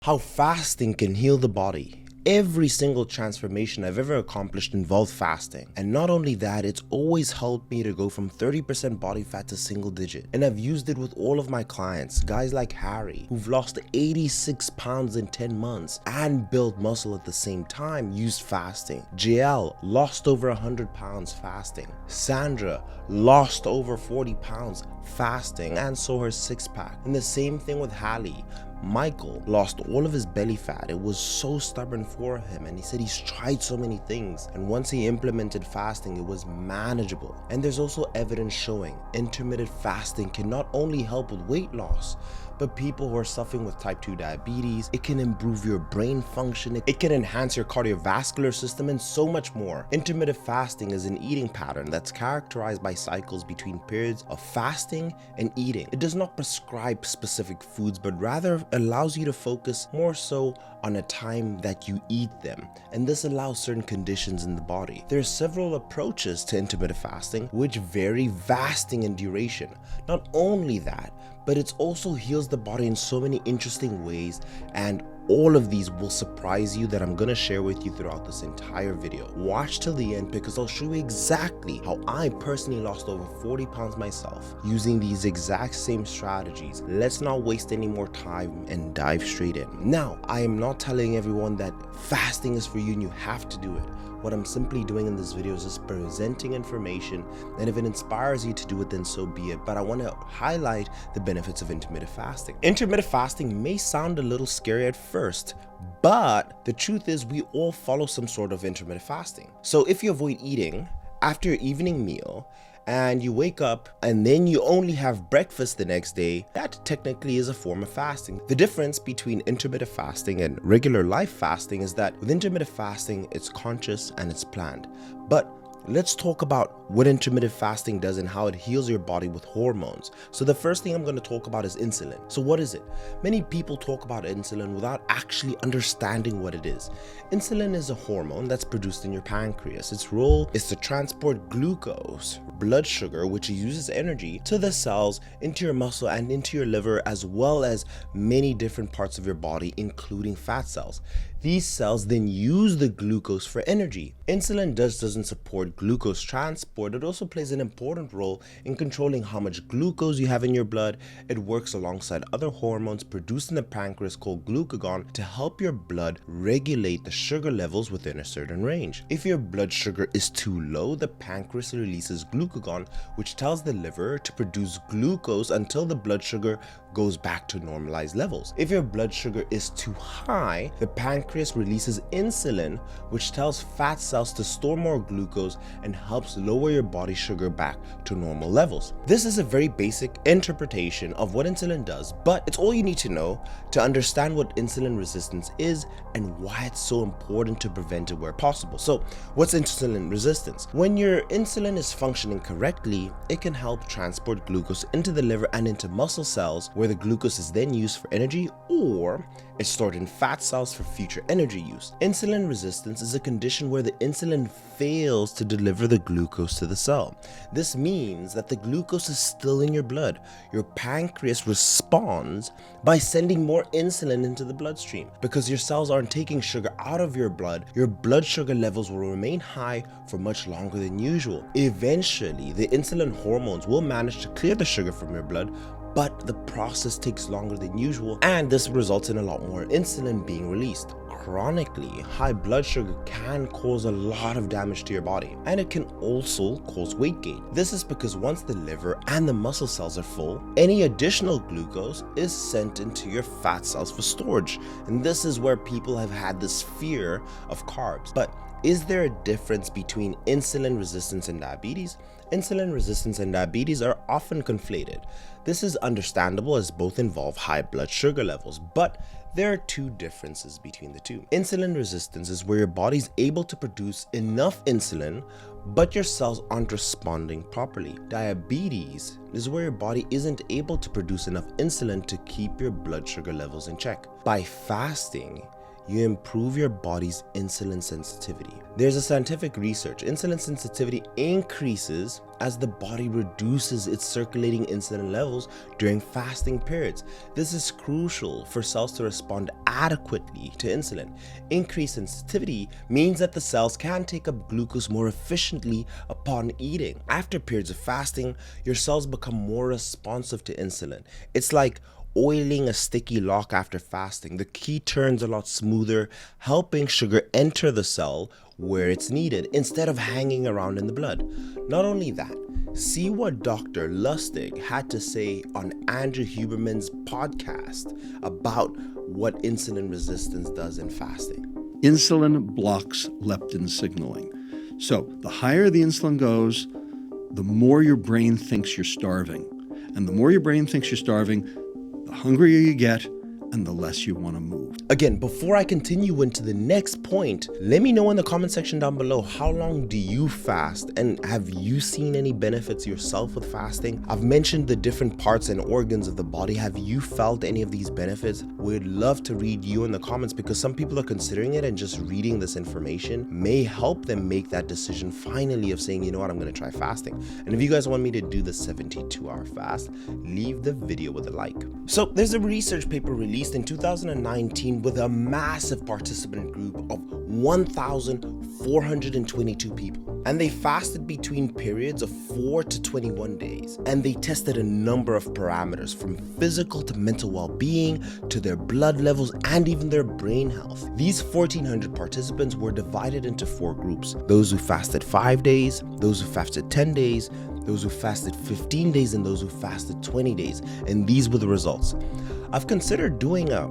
How fasting can heal the body. Every single transformation I've ever accomplished involved fasting. And not only that, it's always helped me to go from 30% body fat to single digit. And I've used it with all of my clients, guys like Harry, who've lost 86 pounds in 10 months and built muscle at the same time, used fasting. JL lost over 100 pounds fasting. Sandra lost over 40 pounds fasting and saw her six-pack. And the same thing with Hallie. Michael lost all of his belly fat. It was so stubborn for him, and he said he's tried so many things, and once he implemented fasting, it was manageable. And there's also evidence showing intermittent fasting can not only help with weight loss, but people who are suffering with type 2 diabetes, it can improve your brain function, it can enhance your cardiovascular system, and so much more. Intermittent fasting is an eating pattern that's characterized by cycles between periods of fasting and eating. It does not prescribe specific foods, but rather allows you to focus more so on a time that you eat them, and this allows certain conditions in the body. There are several approaches to intermittent fasting which vary vastly in duration. Not only that, but it also heals the body in so many interesting ways, and all of these will surprise you that I'm gonna share with you throughout this entire video. Watch till the end because I'll show you exactly how I personally lost over 40 pounds myself using these exact same strategies. Let's not waste any more time and dive straight in. Now, I am not telling everyone that fasting is for you and you have to do it. What I'm simply doing in this video is just presenting information, and if it inspires you to do it, then so be it. But I want to highlight the benefits of intermittent fasting. Intermittent fasting may sound a little scary at first, but the truth is we all follow some sort of intermittent fasting. So if you avoid eating after your evening meal, and you wake up and then you only have breakfast the next day, that technically is a form of fasting. The difference between intermittent fasting and regular life fasting is that with intermittent fasting, it's conscious and it's planned. But let's talk about what intermittent fasting does and how it heals your body with hormones. So the first thing I'm going to talk about is insulin. So what is it? Many people talk about insulin without actually understanding what it is. Insulin is a hormone that's produced in your pancreas. Its role is to transport glucose, blood sugar, which uses energy, to the cells, into your muscle and into your liver, as well as many different parts of your body, including fat cells. These cells then use the glucose for energy. Insulin doesn't support glucose transport. It also plays an important role in controlling how much glucose you have in your blood. It works alongside other hormones produced in the pancreas called glucagon to help your blood regulate the sugar levels within a certain range. If your blood sugar is too low, the pancreas releases glucagon, which tells the liver to produce glucose until the blood sugar goes back to normalized levels. If your blood sugar is too high, the pancreas releases insulin, which tells fat cells to store more glucose and helps lower your body sugar back to normal levels. This is a very basic interpretation of what insulin does, but it's all you need to know to understand what insulin resistance is and why it's so important to prevent it where possible. So what's insulin resistance? When your insulin is functioning correctly, it can help transport glucose into the liver and into muscle cells, where the glucose is then used for energy, or it's stored in fat cells for future energy use. Insulin resistance is a condition where the insulin fails to deliver the glucose to the cell. This means that the glucose is still in your blood. Your pancreas responds by sending more insulin into the bloodstream. Because your cells aren't taking sugar out of your blood sugar levels will remain high for much longer than usual. Eventually, the insulin hormones will manage to clear the sugar from your blood, but the process takes longer than usual, and this results in a lot more insulin being released. Chronically, high blood sugar can cause a lot of damage to your body, and it can also cause weight gain. This is because once the liver and the muscle cells are full, any additional glucose is sent into your fat cells for storage, and this is where people have had this fear of carbs. But is there a difference between insulin resistance and diabetes? Insulin resistance and diabetes are often conflated. This is understandable as both involve high blood sugar levels, but there are two differences between the two. Insulin resistance is where your body's able to produce enough insulin, but your cells aren't responding properly. Diabetes is where your body isn't able to produce enough insulin to keep your blood sugar levels in check. By fasting, you improve your body's insulin sensitivity. There's a scientific research. Insulin sensitivity increases as the body reduces its circulating insulin levels during fasting periods. This is crucial for cells to respond adequately to insulin. Increased sensitivity means that the cells can take up glucose more efficiently upon eating. After periods of fasting, your cells become more responsive to insulin. It's like oiling a sticky lock after fasting. The key turns a lot smoother, helping sugar enter the cell where it's needed instead of hanging around in the blood. Not only that, see what Dr. Lustig had to say on Andrew Huberman's podcast about what insulin resistance does in fasting. Insulin blocks leptin signaling. So the higher the insulin goes, the more your brain thinks you're starving. And the more your brain thinks you're starving, the hungrier you get and the less you want to move. Again, before I continue into the next point, let me know in the comment section down below, how long do you fast and have you seen any benefits yourself with fasting? I've mentioned the different parts and organs of the body. Have you felt any of these benefits? We'd love to read you in the comments, because some people are considering it, and just reading this information may help them make that decision finally of saying, you know what, I'm going to try fasting. And if you guys want me to do the 72-hour fast, leave the video with a like. So there's a research paper released in 2019 with a massive participant group of 1,422 people, and they fasted between periods of 4 to 21 days, and they tested a number of parameters from physical to mental well-being to their blood levels and even their brain health. These 1,400 participants were divided into 4 groups: those who fasted 5 days, those who fasted 10 days, those who fasted 15 days, and those who fasted 20 days. And these were the results. I've considered doing a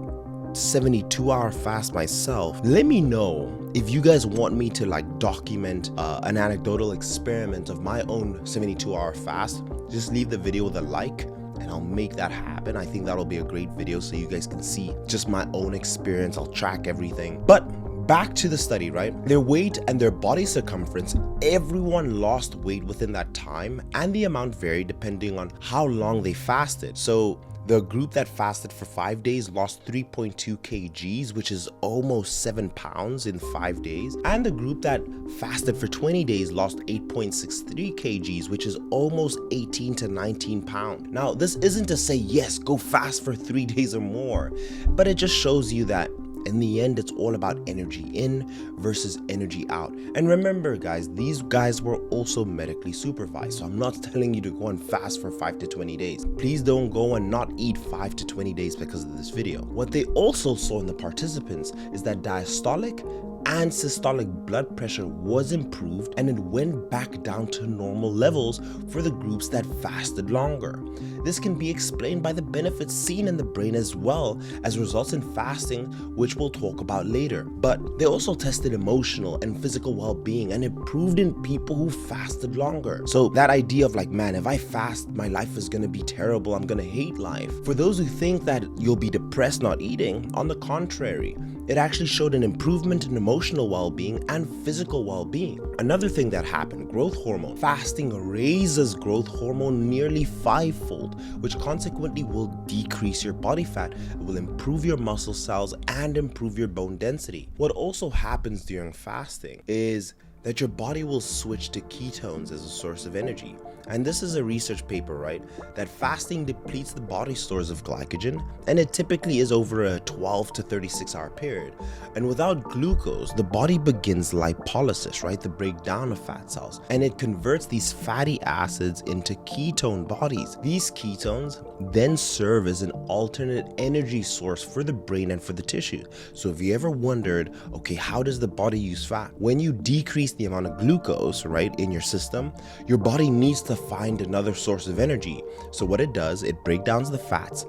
72-hour fast myself. Let me know if you guys want me to document an anecdotal experiment of my own 72-hour fast. Just leave the video with a like and I'll make that happen. I think that'll be a great video so you guys can see just my own experience. I'll track everything. But back to the study, right? Their weight and their body circumference, everyone lost weight within that time, and the amount varied depending on how long they fasted. So the group that fasted for 5 days lost 3.2 kgs, which is almost 7 pounds in 5 days. And the group that fasted for 20 days lost 8.63 kgs, which is almost 18 to 19 pounds. Now, this isn't to say, yes, go fast for 3 days or more, but it just shows you that in the end, it's all about energy in versus energy out. And remember, guys, these guys were also medically supervised. So I'm not telling you to go and fast for 5 to 20 days. Please don't go and not eat 5 to 20 days because of this video. What they also saw in the participants is that diastolic and systolic blood pressure was improved, and it went back down to normal levels for the groups that fasted longer. This can be explained by the benefits seen in the brain as well as results in fasting, which we'll talk about later. But they also tested emotional and physical well-being, and improved in people who fasted longer. So that idea of man, if I fast, my life is gonna be terrible, I'm gonna hate life. For those who think that you'll be depressed not eating, on the contrary, it actually showed an improvement in emotional well-being and physical well-being. Another thing that happened, growth hormone. Fasting raises growth hormone nearly 5-fold, which consequently will decrease your body fat. It will improve your muscle cells and improve your bone density. What also happens during fasting is that your body will switch to ketones as a source of energy. And this is a research paper, right? That fasting depletes the body stores of glycogen, and it typically is over a 12 to 36 hour period. And without glucose, the body begins lipolysis, right? The breakdown of fat cells, and it converts these fatty acids into ketone bodies. These ketones then serve as an alternate energy source for the brain and for the tissue. So if you ever wondered, okay, how does the body use fat? When you decrease the amount of glucose, right, in your system, your body needs to find another source of energy. So what it does, it breaks down the fats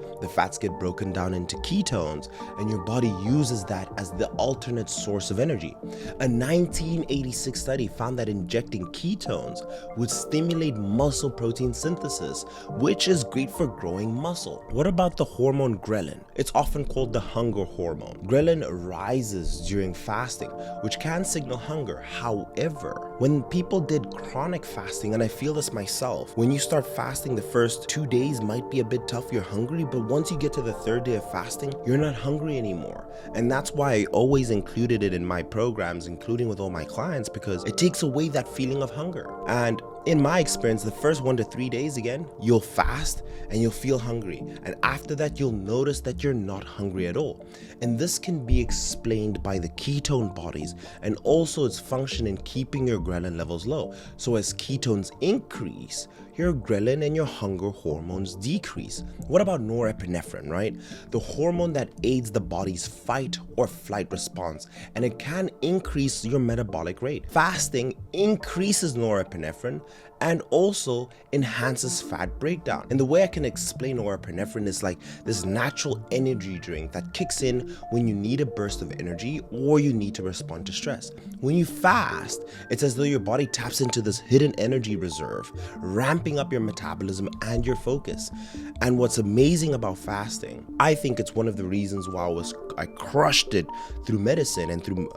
get broken down into ketones, and your body uses that as the alternate source of energy. A 1986 study found that injecting ketones would stimulate muscle protein synthesis, which is great for growing muscle. What about the hormone ghrelin? It's often called the hunger hormone. Ghrelin rises during fasting, which can signal hunger. However, ever. When people did chronic fasting, and I feel this myself, when you start fasting, the first 2 days might be a bit tough, you're hungry, but once you get to the third day of fasting, you're not hungry anymore. And that's why I always included it in my programs, including with all my clients, because it takes away that feeling of hunger. And in my experience, the first 1 to 3 days, again, you'll fast and you'll feel hungry. And after that, you'll notice that you're not hungry at all. And this can be explained by the ketone bodies and also its function in keeping your ghrelin levels low. So as ketones increase, your ghrelin and your hunger hormones decrease. What about norepinephrine, right? The hormone that aids the body's fight or flight response, and it can increase your metabolic rate. Fasting increases norepinephrine and also enhances fat breakdown. And the way I can explain norepinephrine is like this natural energy drink that kicks in when you need a burst of energy or you need to respond to stress. When you fast, it's as though your body taps into this hidden energy reserve, ramping up your metabolism and your focus. And what's amazing about fasting, I think it's one of the reasons why I crushed it through medicine and through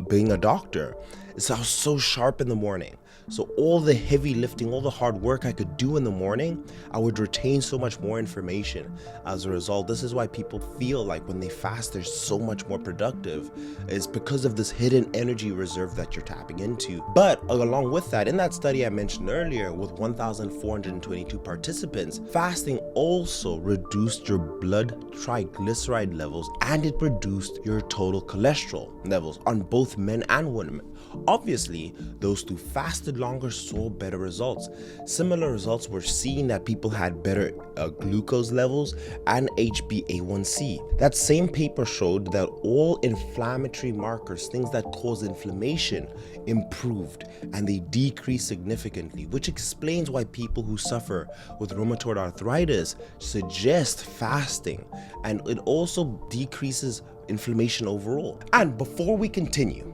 being a doctor, is I was so sharp in the morning. So all the heavy lifting, all the hard work I could do in the morning, I would retain so much more information as a result. This is why people feel like when they fast, they're so much more productive. It's because of this hidden energy reserve that you're tapping into. But along with that, in that study I mentioned earlier with 1,422 participants, fasting also reduced your blood triglyceride levels and it reduced your total cholesterol levels on both men and women. Obviously, those who fasted longer saw better results. Similar results were seen that people had better glucose levels and HbA1c. That same paper showed that all inflammatory markers, things that cause inflammation, improved and they decreased significantly, which explains why people who suffer with rheumatoid arthritis suggest fasting, and it also decreases inflammation overall. And before we continue,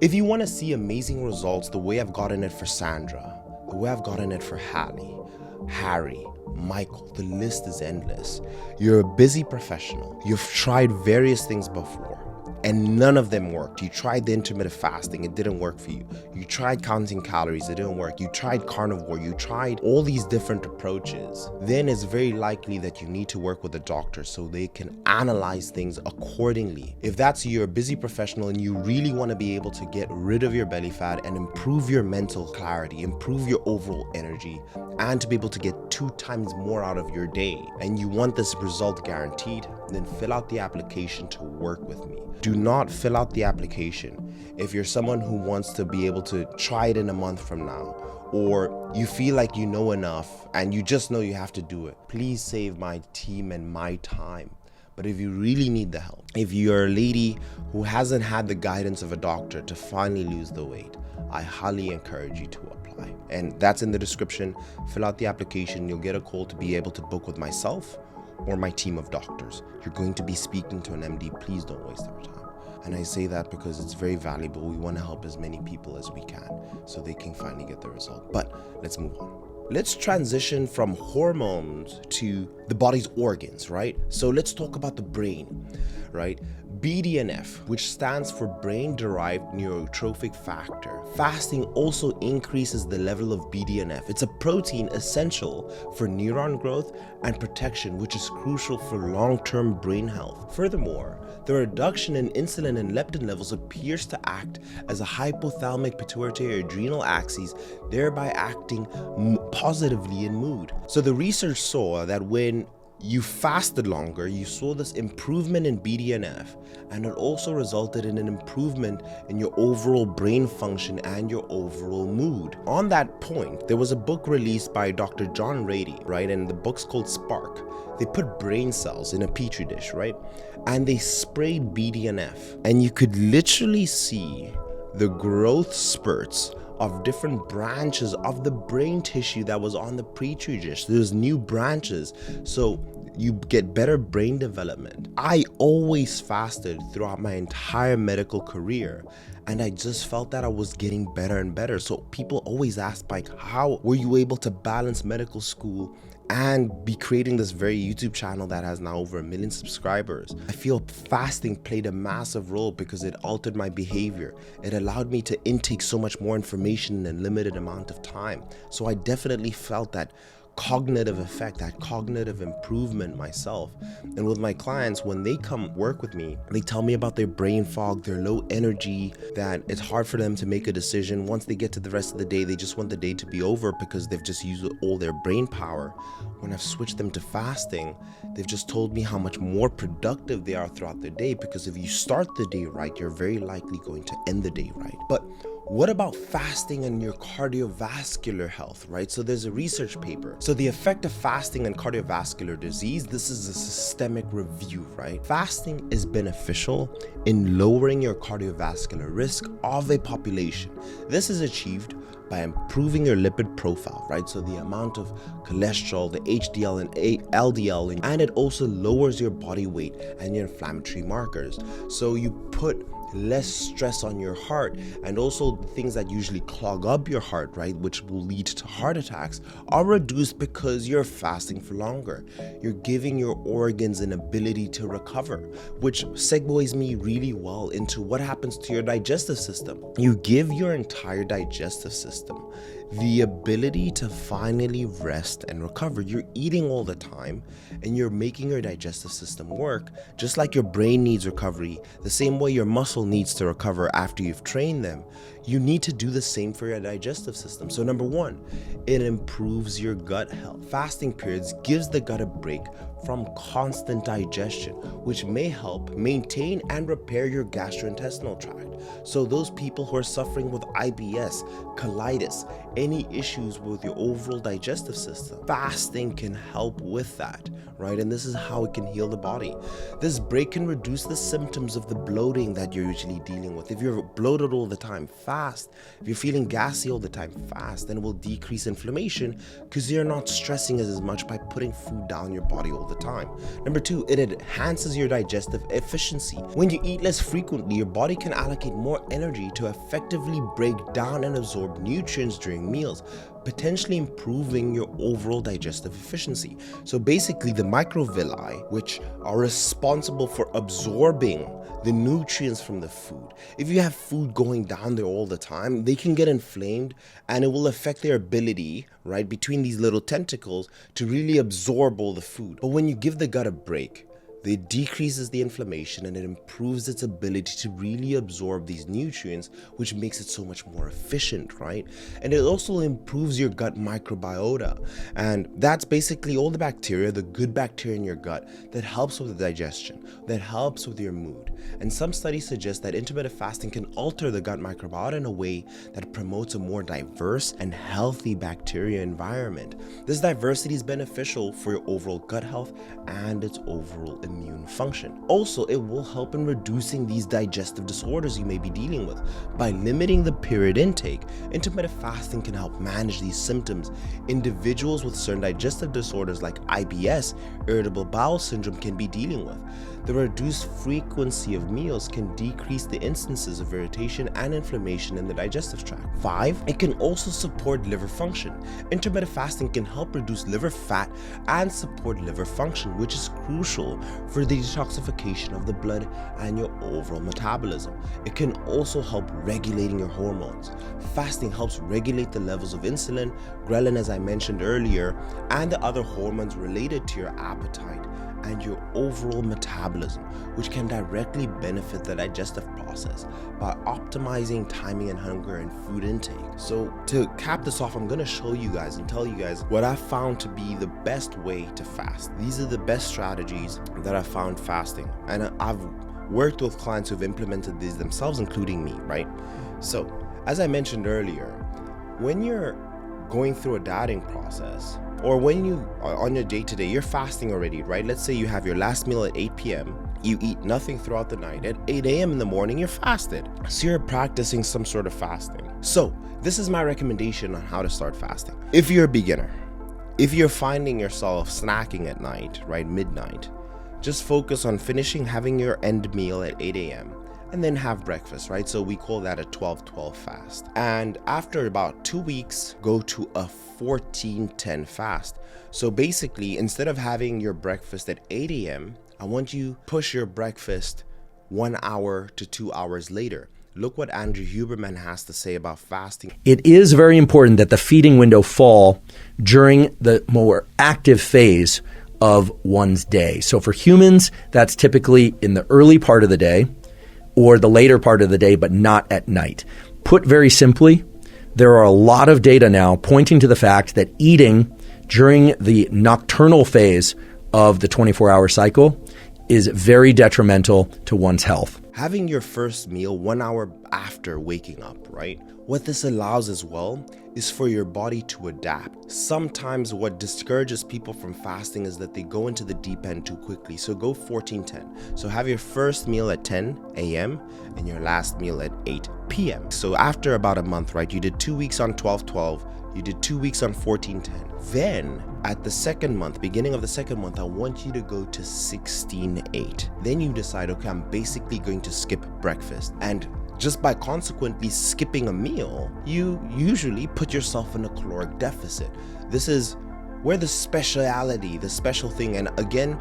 if you want to see amazing results the way I've gotten it for Sandra, the way I've gotten it for Hallie, Harry, Michael, the list is endless. You're a busy professional. You've tried various things before and none of them worked. You tried the intermittent fasting, it didn't work for you. You tried counting calories, it didn't work. You tried carnivore, you tried all these different approaches. Then it's very likely that you need to work with a doctor so they can analyze things accordingly. If that's you, you're a busy professional and you really want to be able to get rid of your belly fat and improve your mental clarity, improve your overall energy, and to be able to get 2 times more out of your day, and you want this result guaranteed, then fill out the application to work with me. Do not fill out the application if you're someone who wants to be able to try it in a month from now, or you feel like you know enough and you just know you have to do it. Please save my team and my time. But if you really need the help, if you're a lady who hasn't had the guidance of a doctor to finally lose the weight, I highly encourage you to apply. And that's in the description. Fill out the application. You'll get a call to be able to book with myself or my team of doctors. You're going to be speaking to an MD. Please don't waste our time. And I say that because it's very valuable. We want to help as many people as we can so they can finally get the result. But let's move on. Let's transition from hormones to the body's organs, right? So let's talk about the brain, right? BDNF, which stands for brain-derived neurotrophic factor. Fasting also increases the level of BDNF. It's a protein essential for neuron growth and protection, which is crucial for long-term brain health. Furthermore, the reduction in insulin and leptin levels appears to act as a hypothalamic pituitary adrenal axis, thereby acting positively in mood. So the research saw that when you fasted longer, you saw this improvement in BDNF, and it also resulted in an improvement in your overall brain function and your overall mood. On that point, there was a book released by Dr. John Rady, right? And the book's called Spark. They put brain cells in a petri dish, right? And they sprayed BDNF, and you could literally see the growth spurts of different branches of the brain tissue that was on the petri dish. There's new branches, so you get better brain development. I always fasted throughout my entire medical career, and I just felt that I was getting better and better. So people always ask, like, how were you able to balance medical school and be creating this very YouTube channel that has now over 1 million subscribers. I feel fasting played a massive role because it altered my behavior. It allowed me to intake so much more information in a limited amount of time. So I definitely felt that cognitive effect, that cognitive improvement myself. And with my clients, when they come work with me, they tell me about their brain fog, their low energy, that it's hard for them to make a decision. Once they get to the rest of the day, they just want the day to be over because they've just used all their brain power. When I've switched them to fasting, they've just told me how much more productive they are throughout the day, because if you start the day right, you're very likely going to end the day right. But what about fasting and your cardiovascular health, right? So there's a research paper. So the effect of fasting and cardiovascular disease, this is a systemic review, right? Fasting is beneficial in lowering your cardiovascular risk of a population. This is achieved by improving your lipid profile, right? So the amount of cholesterol, the HDL and LDL, and it also lowers your body weight and your inflammatory markers. So you put less stress on your heart, and also the things that usually clog up your heart, right, which will lead to heart attacks, are reduced because you're fasting for longer. You're giving your organs an ability to recover, which segues me really well into what happens to your digestive system. You give your entire digestive system the ability to finally rest and recover. You're eating all the time and you're making your digestive system work just like your brain needs recovery, the same way your muscle needs to recover after you've trained them. You need to do the same for your digestive system. So number one, it improves your gut health. Fasting periods gives the gut a break from constant digestion, which may help maintain and repair your gastrointestinal tract. So those people who are suffering with IBS, colitis, any issues with your overall digestive system, fasting can help with that, right? And this is how it can heal the body. This break can reduce the symptoms of the bloating that you're usually dealing with. If you're bloated all the time, fast. If you're feeling gassy all the time, fast. Then it will decrease inflammation because you're not stressing as much by putting food down your body all the time. Number two, it enhances your digestive efficiency. When you eat less frequently, your body can allocate more energy to effectively break down and absorb nutrients during meals, potentially improving your overall digestive efficiency. So basically the microvilli, which are responsible for absorbing the nutrients from the food. If you have food going down there all the time, they can get inflamed and it will affect their ability, right, between these little tentacles to really absorb all the food. But when you give the gut a break, it decreases the inflammation and it improves its ability to really absorb these nutrients, which makes it so much more efficient, right? And it also improves your gut microbiota. And that's basically all the bacteria, the good bacteria in your gut that helps with the digestion, that helps with your mood. And some studies suggest that intermittent fasting can alter the gut microbiota in a way that promotes a more diverse and healthy bacteria environment. This diversity is beneficial for your overall gut health and its overall immune function. Also, it will help in reducing these digestive disorders you may be dealing with. By limiting the period intake, intermittent fasting can help manage these symptoms. Individuals with certain digestive disorders like IBS, irritable bowel syndrome, can be dealing with. The reduced frequency of meals can decrease the instances of irritation and inflammation in the digestive tract. 5, it can also support liver function. Intermittent fasting can help reduce liver fat and support liver function, which is crucial for the detoxification of the blood and your overall metabolism. It can also help regulating your hormones. Fasting helps regulate the levels of insulin, ghrelin, as I mentioned earlier, and the other hormones related to your appetite and your overall metabolism, which can directly benefit the digestive process by optimizing timing and hunger and food intake. So to cap this off, I'm going to show you guys and tell you guys what I found to be the best way to fast. These are the best strategies that I found fasting, and I've worked with clients who've implemented these themselves, including me, right? So as I mentioned earlier, when you're going through a dieting process, or when you are on your day-to-day, you're fasting already, right? Let's say you have your last meal at 8 p.m. You eat nothing throughout the night. At 8 a.m. in the morning, you're fasted. So you're practicing some sort of fasting. So this is my recommendation on how to start fasting. If you're a beginner, if you're finding yourself snacking at night, right, midnight, just focus on finishing having your end meal at 8 a.m. and then have breakfast, right? So we call that a 12-12 fast. And after about 2 weeks, go to a 14-10 fast. So basically, instead of having your breakfast at 8 a.m., I want you to push your breakfast 1 hour to 2 hours later. Look what Andrew Huberman has to say about fasting. It is very important that the feeding window fall during the more active phase of one's day. So for humans, that's typically in the early part of the day or the later part of the day, but not at night. Put very simply, there are a lot of data now pointing to the fact that eating during the nocturnal phase of the 24-hour cycle is very detrimental to one's health. Having your first meal 1 hour after waking up, right? What this allows as well is for your body to adapt. Sometimes what discourages people from fasting is that they go into the deep end too quickly. So go 14-10. So have your first meal at 10 a.m. and your last meal at 8 p.m. So after about a month, right, you did 2 weeks on 12-12, you did 2 weeks on 14-10. Then at the second month, beginning of the second month, I want you to go to 16-8. Then you decide, okay, I'm basically going to skip breakfast. And just by consequently skipping a meal, you usually put yourself in a caloric deficit. This is where the speciality, the special thing, and again,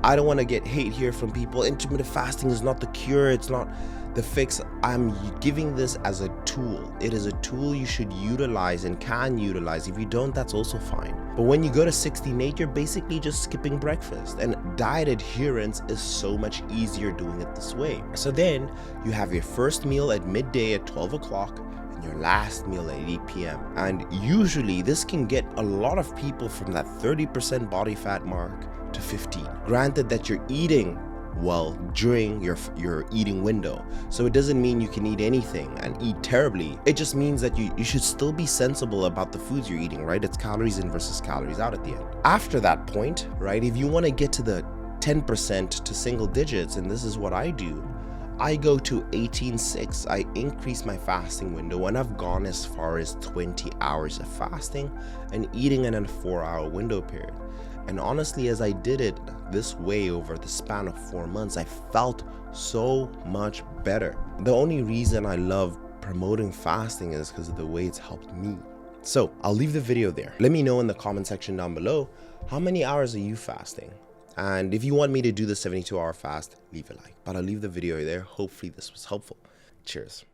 I don't want to get hate here from people. Intermittent fasting is not the cure. It's not the fix. I'm giving this as a tool. It is a tool you should utilize and can utilize. If you don't, that's also fine. But when you go to 16-8, you're basically just skipping breakfast. And diet adherence is so much easier doing it this way. So then you have your first meal at midday at 12 o'clock and your last meal at 8 p.m. And usually this can get a lot of people from that 30% body fat mark to 15. Granted that you're eating well during your eating window, so it doesn't mean you can eat anything and eat terribly. It just means that you should still be sensible about the foods you're eating, right? It's calories in versus calories out at the end. After that point, right, if you want to get to the 10% to single digits, and this is what I do, I go to 18-6. I increase my fasting window, and I've gone as far as 20 hours of fasting and eating in a 4-hour window period. And honestly, as I did it this way over the span of 4 months, I felt so much better. The only reason I love promoting fasting is because of the way it's helped me. So I'll leave the video there. Let me know in the comment section down below, how many hours are you fasting? And if you want me to do the 72-hour fast, leave a like. But I'll leave the video there. Hopefully this was helpful. Cheers.